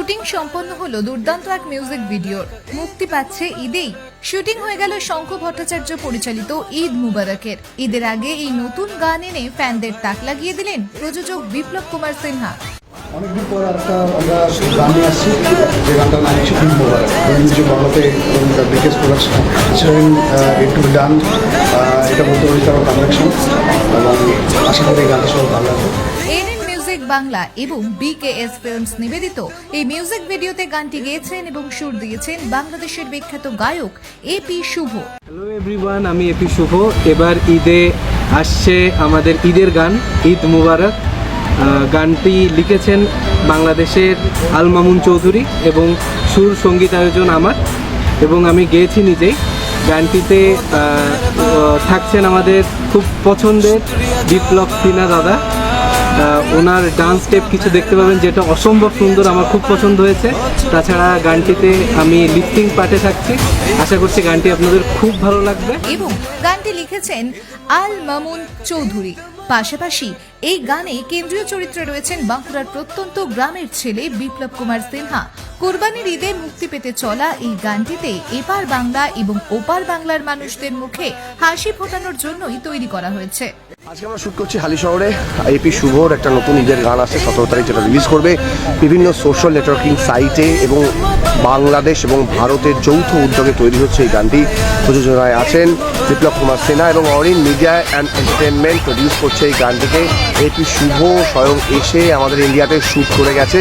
Shooting সম্পন্ন হলো দুর্দান্ত এক মিউজিক ভিডিওর। মুক্তি পাচ্ছে ঈদেই। শুটিং হয়ে গেল শঙ্খ ভট্টাচার্য পরিচালিত ঈদ মুবারকের। ঈদের আগে এই নতুন গান এনে ফ্যানদের তাক লাগিয়ে দিলেন প্রযোজক বিপ্লব কুমার সিনহা। অনেকদিন পর একটা আমরা গান নিয়ে আসছি, যে গানটার নাম হচ্ছে ঈদ মুবারক। যে বাংলাতে বিগেস্ট প্রোডাকশন একটু ডান, এটা বলতে পারি তার কালেকশন, এবং আশা করি এই গানটা সবাই ভালো লাগবে। মিউজিক বাংলা এবং বিকেএস ফিল্মস নিবেদিত এই মিউজিক ভিডিওতে গানটি গেয়েছেন এবং সুর দিয়েছেন বাংলাদেশের বিখ্যাত গায়ক এপি শুভ। হ্যালো এভরিওয়ান, আমি এপি শুভ। এবার ঈদে আসছে আমাদের ঈদের গান ঈদ মুবারক। গানটি লিখেছেন বাংলাদেশের আল মামুন চৌধুরী এবং সুর সঙ্গীত আয়োজন আমার, এবং আমি গেয়েছি নিজেই। গানটিতে থাকছেন আমাদের খুব পছন্দের বিপ্লব সিনহা দাদা। ওনার ডান্স স্টেপ কিছু দেখতে পাবেন, যেটা অসম্ভব সুন্দর, আমার খুব পছন্দ হয়েছে। তাছাড়া গানটিতে আমি লিপসিং পার্টে থাকছি। আশা করছি গানটি আপনাদের খুব ভালো লাগবে। এবং গানটি লিখেছেন আল মামুন চৌধুরী। পাশাপাশি এই গানে কেন্দ্রীয় চরিত্রে রয়েছেন বাঁকুড়ার প্রত্যন্ত গ্রামের ছেলে বিপ্লব কুমার সিনহা। কোরবানির ঈদে মুক্তি পেতে চলা এই গানটিতে এপার বাংলা এবং ওপার বাংলার মানুষদের মুখে হাসি ফোটানোর জন্যই তৈরি করা হয়েছে। আজকে আমরা শুট করছি হালি শহরে। এপি শুভর একটা নতুন ঈদের গান আসছে 17 তারিখ, যেটা রিলিজ করবে বিভিন্ন সোশ্যাল নেটওয়ার্কিং সাইটে, এবং বাংলাদেশ এবং ভারতের যৌথ উদ্যোগে তৈরি হচ্ছে এই গানটি। প্রযোজনায় আছেন বিপ্লব কুমার সিনহা এবং Arin media and entertainment produce করছে এই গানটিকে। এপি শুভ স্বয়ং এসে আমাদের ইন্ডিয়াতে শ্যুট করে গেছে।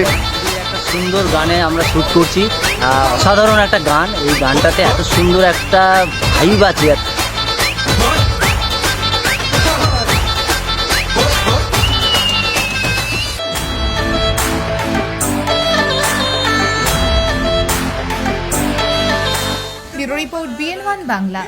সুন্দর গানে আমরা শ্যুট করছি, অসাধারণ একটা গান। এই গানটাতে এত সুন্দর একটা ভাইব আছে। Bureau report BN1 Bangla.